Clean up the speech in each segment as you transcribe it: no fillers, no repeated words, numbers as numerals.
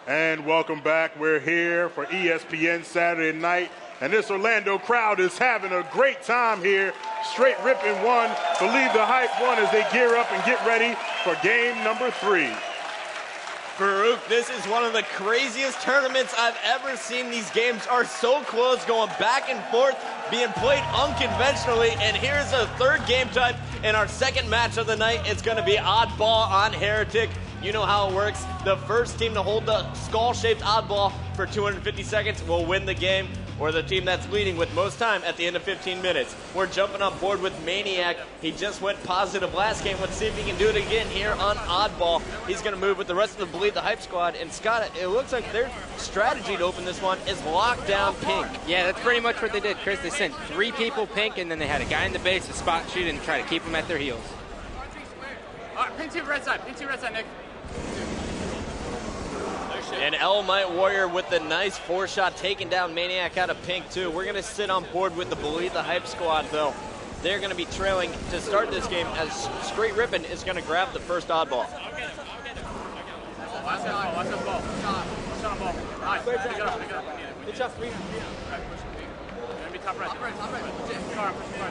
And welcome back. We're here for ESPN Saturday night, and this Orlando crowd is having a great time here. Str8 Rippin won, Believe the Hype won as they gear up and get ready for game number 3. Farouk, this is one of the craziest tournaments I've ever seen. These games are so close, going back and forth, being played unconventionally, and here's a third game type in our second match of the night. It's going to be Oddball on Heretic. You know how it works. The first team to hold the skull-shaped oddball for 250 seconds will win the game, or the team that's leading with most time at the end of 15 minutes. We're jumping on board with Maniac. He just went positive last game. Let's see if he can do it again here on Oddball. He's going to move with the rest of the Believe the Hype squad. And Scott, it looks like their strategy to open this one is lock down pink. Yeah, that's pretty much what they did, Chris. They sent 3 people pink, and then they had a guy in the base to spot shoot and try to keep them at their heels. Pink 2 red side, Nick. And Might Warrior with the nice 4-shot taking down Maniac out of pink too. We're going to sit on board with the Believe the Hype squad though. They're going to be trailing to start this game as Str8 Rippin is going to grab the first oddball. Watch the ball. Watch on ball. Nice. Pick it up. Good shot, 3. Right, push the pink. You're going to be top right. Top right. Car, push the car.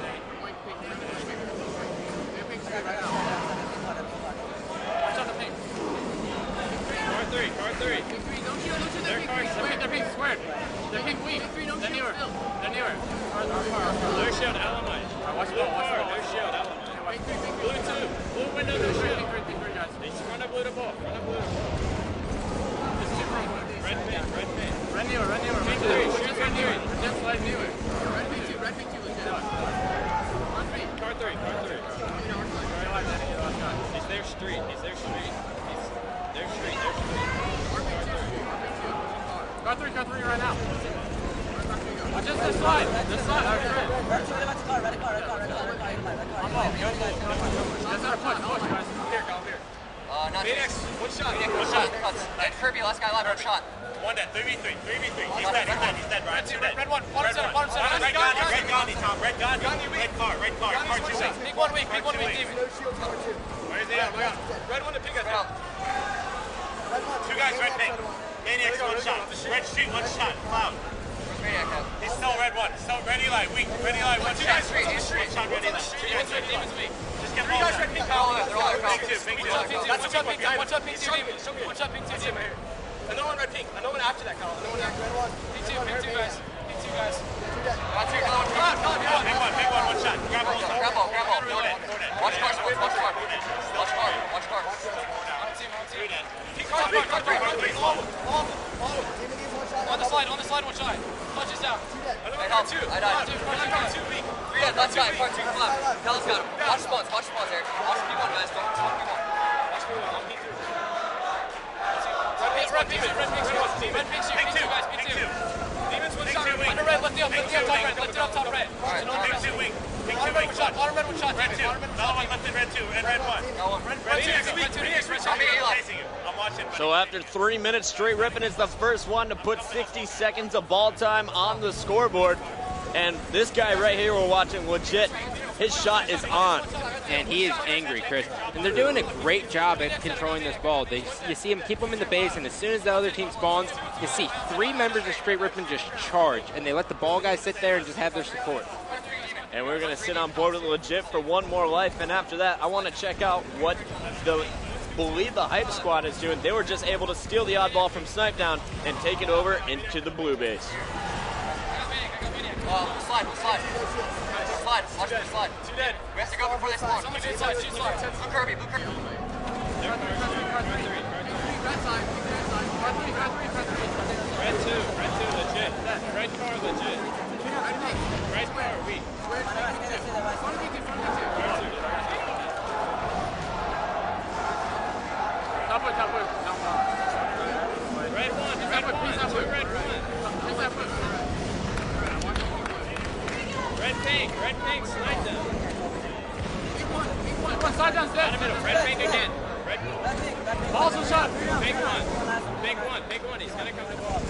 Pink straight right now. Watch on the pink. Car 3. Pink 3, don't shoot their pink. They're pink squared. They're pink weak. They're newer. Blue shield, Alamite. Watch the ball. Blue shield, Alamite. Blue 2. Blue window, blue shield. Pink 3, guys. Run up blue to ball. Red pink. Red newer. Pink 3. Shoot red newer. Just like newer. Red pink 2, legit. Car 3. He's their street. Car 3 right now. Watch this slide. This slide. Red car. That's not a push, guys. Go here. Phoenix, one shot. And Kirby, last guy alive, one shot. One dead. 3v3. He's dead, right? Red one. Bottom center. Red Gandhi, Tom. Red car. Car 2 weak. Big one weak, Steve. Where's the out? Red one to pick us out. 2 guys, red pink. Maniac's 1 shot. Red street, 1 shot. Cloud. He's still red 1. Still ready light, weak. Ready light, 1 shot. 1 shot, ready light. 2 guys, red demons weak. Just get 3 guys, red pink. Pink 2. Watch out, pink 2. Watch out, pink 2. Another one red pink. Another one after that, Kyle. Pink 2, guys. Big one, 1 shot. Grab ball. Watch car. On the slide, 1 shot. Punch this out. I died. 2 weak. 3 dead, last guy, part 2, come on. Kelly's got him. Watch spawns, Eric. Watch P1, guys. Watch P1. Red pink 2, guys. Pink 2. Demons 1 shot. Under red, lift it up top red. Pink 2 weak. Pink 2 weak. Bottom red 1 shot. Red 2. Another one lifted red 2 and red 1. I'm watching. So after 3 minutes, Str8 Rippin is the first one to put 60 seconds of ball time on the scoreboard. And this guy right here we're watching, legit, his shot is on. And he is angry, Chris. And they're doing a great job at controlling this ball. You see him keep them in the base, and as soon as the other team spawns, you see 3 members of Str8 Rippin just charge, and they let the ball guys sit there and just have their support. And we're going to sit on board with legit for 1 more life. And after that, I want to check out what the Believe the Hype squad is doing. They were just able to steal the oddball from Snipedown and take it over into the blue base. Slide. Watch the slide. 2 dead. We have to go before they spawn. Shoot slide. Blue Kirby. Red 3, Red 2, legit. Red car, legit. Red car, weak. Top wood. Red 1, red 1. Red pink, slide down. Pink 1, slide down, Down the middle, red pink again. Balls 1 shot. Pink 1, he's gonna come to ball.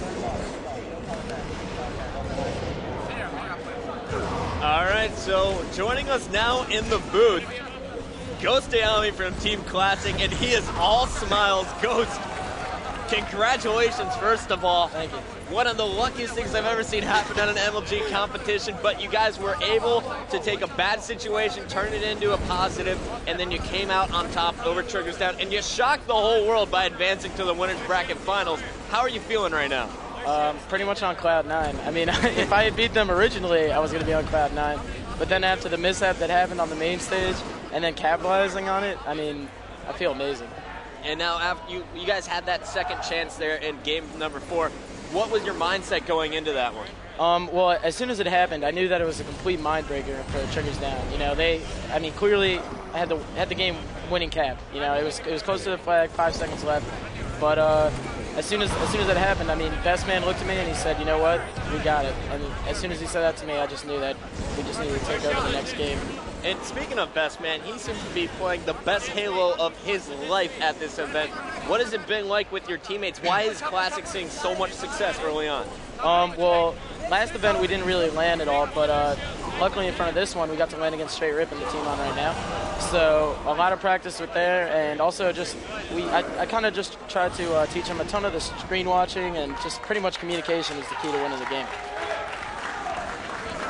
All right, so joining us now in the booth, Ghostayame from Team Classic, and he is all smiles. Ghost, Congratulations, first of all. Thank you. One of the luckiest things I've ever seen happen at an MLG competition, but you guys were able to take a bad situation, turn it into a positive, and then you came out on top over Ghostayame, and you shocked the whole world by advancing to the winners bracket finals. How are you feeling right now? Pretty much on cloud 9. I mean, if I had beat them originally, I was going to be on cloud 9. But then after the mishap that happened on the main stage, and then capitalizing on it, I mean, I feel amazing. And now after you guys had that second chance there in game number 4. What was your mindset going into that one? Well, as soon as it happened, I knew that it was a complete mind breaker for Ghostayame. You know, I mean, clearly had the game winning cap. You know, it was close to the flag, 5 seconds left. But as soon as that happened, I mean, Best Man looked at me and he said, you know what, we got it. And as soon as he said that to me, I just knew that we just needed to take over the next game. And speaking of Best Man, he seems to be playing the best Halo of his life at this event. What has it been like with your teammates? Why is Classic seeing so much success early on? Well, last event we didn't really land at all, but luckily in front of this one, we got to land against Str8 Rippin, the team on right now. So a lot of practice with there, and also just I kind of just tried to teach them a ton of the screen watching, and just pretty much communication is the key to winning the game.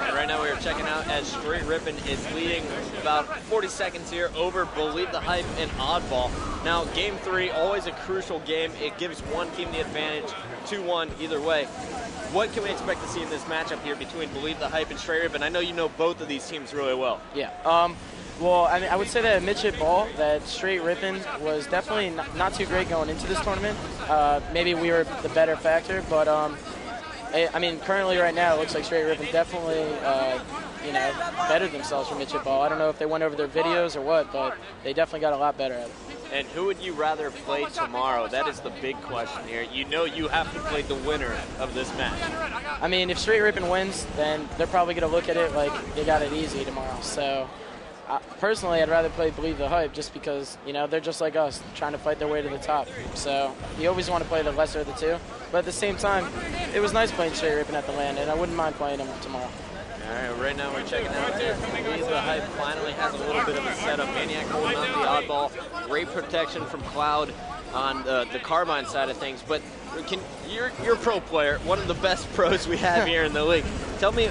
And right now we are checking out as Str8 Rippin is leading about 40 seconds here over Believe the Hype and Oddball. Now game 3, always a crucial game. It gives one team the advantage, 2-1 either way. What can we expect to see in this matchup here between Believe the Hype and Str8 Rippin? I know you know both of these teams really well. Yeah. Well, I mean, I would say that mid-chip ball, that Str8 Rippin was definitely not too great going into this tournament. Maybe we were the better factor, but I mean, currently right now, it looks like Str8 Rippin definitely, you know, bettered themselves from mid-chip ball. I don't know if they went over their videos or what, but they definitely got a lot better at it. And who would you rather play tomorrow? That is the big question here. You know you have to play the winner of this match. I mean, if Str8 Rippin wins, then they're probably going to look at it like they got it easy tomorrow. So, personally, I'd rather play Believe the Hype just because, you know, they're just like us, trying to fight their way to the top. So, you always want to play the lesser of the two. But at the same time, it was nice playing Str8 Rippin at the land, and I wouldn't mind playing them tomorrow. All right, right now we're checking out there. Believe the Hype finally has a little bit of a setup. Maniac holding on the oddball. Great protection from Cloud on the carbine side of things. But you're a pro player, one of the best pros we have here in the league. Tell me,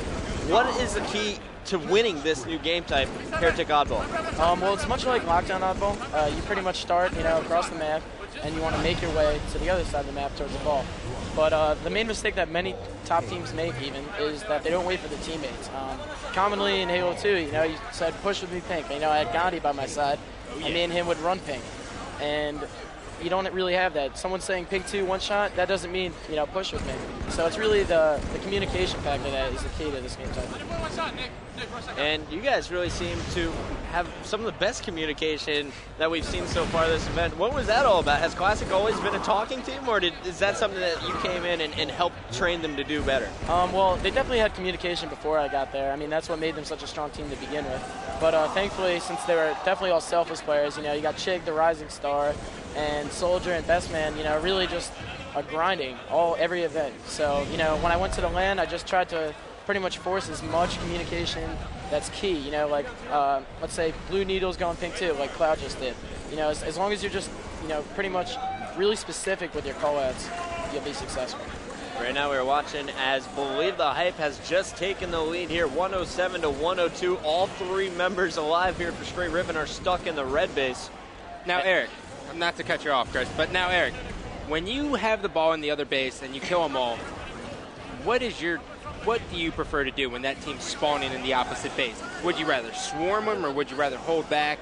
what is the key to winning this new game type, Heretic Oddball? Well, it's much like Lockdown Oddball. You pretty much start, you know, across the map, and you want to make your way to the other side of the map towards the ball. But the main mistake that many top teams make even is that they don't wait for the teammates. Commonly in Halo 2, you know, you said push with me pink. You know, I had Gandhi by my side, and me and him would run pink. And you don't really have that. Someone saying pink 2, one shot, that doesn't mean, you know, push with me. So it's really the communication factor that is the key to this game type. And you guys really seem to have some of the best communication that we've seen so far this event. What was that all about? Has Classic always been a talking team, or is that something that you came in and helped train them to do better? Well, they definitely had communication before I got there. I mean, that's what made them such a strong team to begin with. But thankfully, since they were definitely all selfless players, you know, you got Chig, the Rising Star, and Soldier and Best Man, you know, really just grinding every event. So, you know, when I went to the LAN, I just tried to pretty much force as much communication that's key. You know, like, let's say Blue Needle's going pink too, like Cloud just did. You know, as long as you're just, you know, pretty much really specific with your call-outs, you'll be successful. Right now we're watching as Believe the Hype has just taken the lead here, 107 to 102. All 3 members alive here for Str8 Rippin are stuck in the red base. Now, Eric, not to cut you off, Chris, but now, Eric, when you have the ball in the other base and you kill them all, what do you prefer to do when that team's spawning in the opposite base? Would you rather swarm them or would you rather hold back?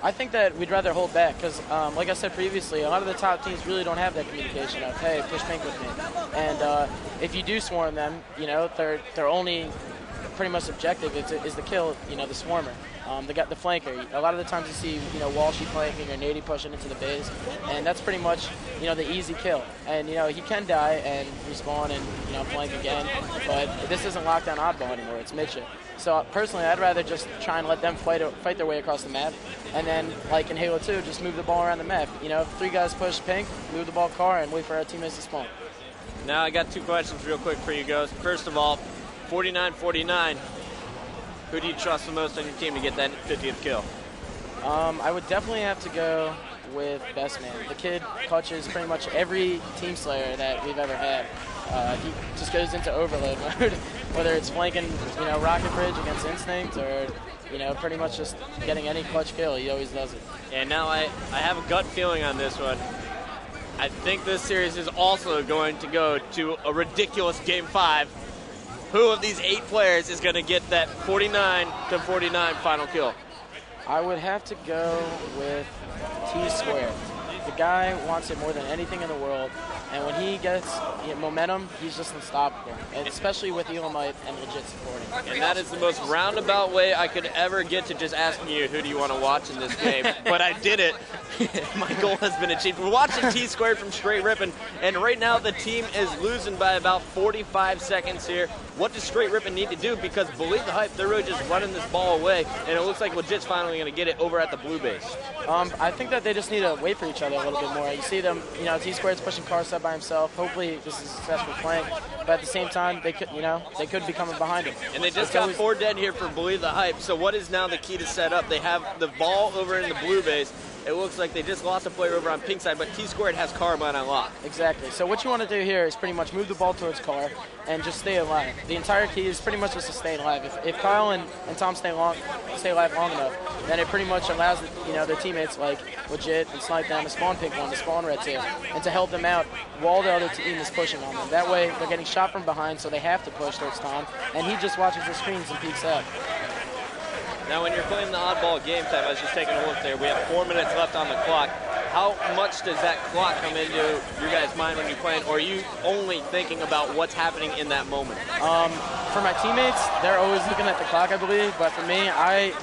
I think that we'd rather hold back because, like I said previously, a lot of the top teams really don't have that communication of, hey, push pink with me. And if you do swarm them, you know, their only pretty much objective is the kill, you know, the swarmer. They got the flanker. A lot of the times you see, you know, Walshy flanking or Naded pushing into the base, and that's pretty much, you know, the easy kill. And, you know, he can die and respawn and, you know, flank again, but this isn't Lockdown Oddball anymore, it's midship. So personally, I'd rather just try and let them fight their way across the map, and then, like in Halo 2, just move the ball around the map. You know, if 3 guys push pink, move the ball car, and wait for our teammates to spawn. Now I got 2 questions real quick for you guys. First of all, 49-49. Who do you trust the most on your team to get that 50th kill? I would definitely have to go with Best Man. The kid clutches pretty much every Team Slayer that we've ever had. He just goes into overload mode, whether it's flanking, Rocket Bridge against Instinct or, pretty much just getting any clutch kill. He always does it. And now I have a gut feeling on this one. I think this series is also going to go to a ridiculous Game 5. Who of these 8 players is going to get that 49-49 final kill? I would have to go with Tsquared. The guy wants it more than anything in the world, and when he gets momentum, he's just unstoppable, and especially with Elamite and legit supporting. And that is the most roundabout way I could ever get to just asking you who do you want to watch in this game, but I did it. My goal has been achieved. We're watching Tsquared from Str8 Rippin, and right now the team is losing by about 45 seconds here. What does Str8 Rippin need to do? Because believe the hype, they're really just running this ball away, and it looks like Legit's finally going to get it over at the blue base. I think that they just need to wait for each other a little bit more. You see them, Tsquared's pushing car sub by himself. Hopefully this is a successful flank, but at the same time, they could be coming behind him. And they just got 4 dead here for Believe the Hype, so what is now the key to set up? They have the ball over in the blue base. It looks like they just lost a player over on pink side, but Tsquared has Carbine on lock. Exactly. So what you want to do here is pretty much move the ball towards car and just stay alive. The entire key is pretty much just to stay alive. If Kyle and Tom stay alive long enough, then it pretty much allows their teammates like Legit and Snipedown to spawn pink 1, to spawn red 2, and to help them out while the other team is pushing on them. That way they're getting shot from behind, so they have to push towards Tom, and he just watches the screens and peeks out. Now, when you're playing the oddball game time, I was just taking a look there. We have 4 minutes left on the clock. How much does that clock come into your guys' mind when you're playing, or are you only thinking about what's happening in that moment? For my teammates, they're always looking at the clock, I believe, but for me, I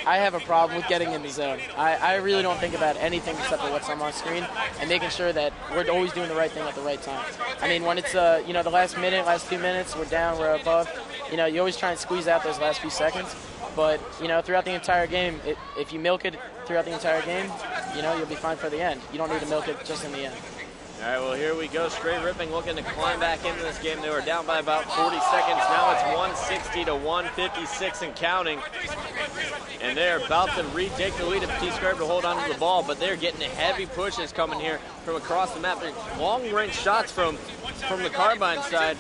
have a problem with getting in the zone. I really don't think about anything except for what's on my screen and making sure that we're always doing the right thing at the right time. I mean, when it's the last minute, last 2 minutes, we're down, we're above, you always try and squeeze out those last few seconds. But, throughout the entire game, if you milk it throughout the entire game, you'll be fine for the end. You don't need to milk it just in the end. All right, well, here we go. Str8 Rippin looking to climb back into this game. They were down by about 40 seconds. Now it's 160 to 156 and counting. And they're about to retake the lead if Tsquared to hold on to the ball, but they're getting heavy pushes coming here from across the map. Long-range shots from the Carbine side.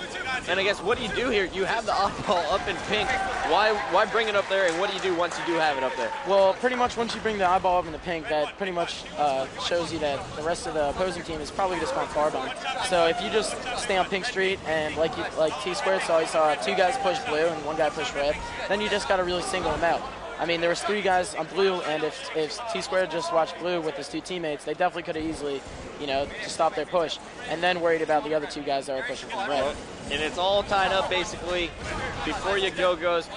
And I guess what do you do here? You have the oddball up in pink. Why bring it up there, and what do you do once you do have it up there? Well, pretty much once you bring the eyeball up in the pink, that pretty much shows you that the rest of the opposing team is probably just on Carbine. So if you just stay on Pink Street and like Tsquared saw, you saw 2 guys push blue and 1 guy push red, then you just got to really single them out. I mean, there was 3 guys on blue, and if Tsquared just watched blue with his 2 teammates, they definitely could have easily, just stopped their push, and then worried about the other 2 guys that were pushing from red. And it's all tied up, basically. Before you go, Ghost,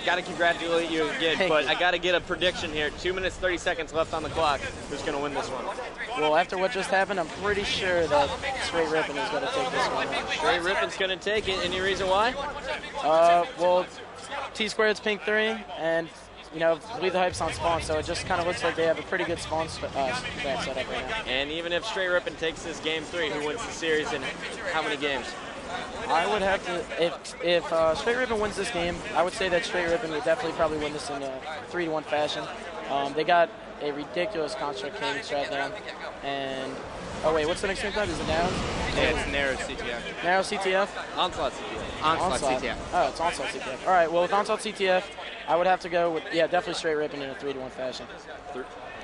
got to congratulate you again, but I got to get a prediction here. 2 minutes, 30 seconds left on the clock. Who's going to win this one? Well, after what just happened, I'm pretty sure that Str8 Rippin is going to take this one. Str8 Rippin's going to take it. Any reason why? Well, Tsquared's pink 3, and Believe the Hype's on spawn, so it just kind of looks like they have a pretty good spawn set up right now. And even if Str8 Rippin takes this game 3, who wins the series in how many games? I would have to, if Str8 Rippin wins this game, I would say that Str8 Rippin would definitely probably win this in a 3-1 fashion. They got a ridiculous construct king strat down, and oh wait, what's the next game type? Is it narrow? Yeah, it's narrow CTF. Narrow CTF? Onslaught CTF. Onslaught CTF. Oh, it's Onslaught CTF. All right, well, with Onslaught CTF, I would have to go with, definitely Str8 Rippin in a 3-1 fashion.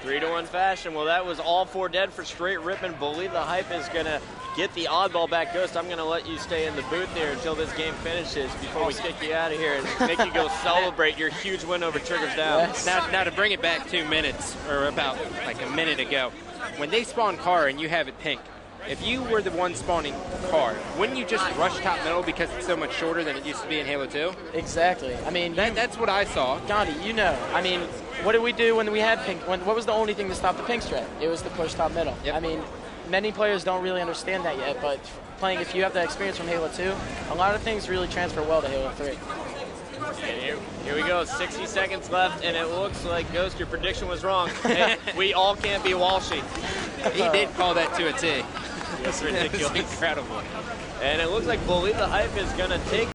3-1 fashion. Well, that was all 4 dead for Str8 Rippin. Believe the Hype is going to get the oddball back. Ghost, I'm going to let you stay in the booth here until this game finishes before we kick you out of here and make you go celebrate your huge win over Triggers Down. Yes. Now to bring it back 2 minutes, or about like a minute ago, when they spawn car and you have it pink, if you were the one spawning car, wouldn't you just rush top middle because it's so much shorter than it used to be in Halo 2? Exactly. I mean, that's what I saw. Gandhi, I mean, what did we do when we had pink? What was the only thing to stop the pink strat? It was to push top middle. Yep. I mean, many players don't really understand that yet, but if you have that experience from Halo 2, a lot of things really transfer well to Halo 3. And here we go, 60 seconds left, and it looks like, Ghost, your prediction was wrong. Hey, we all can't be Walshy. He did call that to a T. That's ridiculous. Incredible. And it looks like Believe the Hype is going to take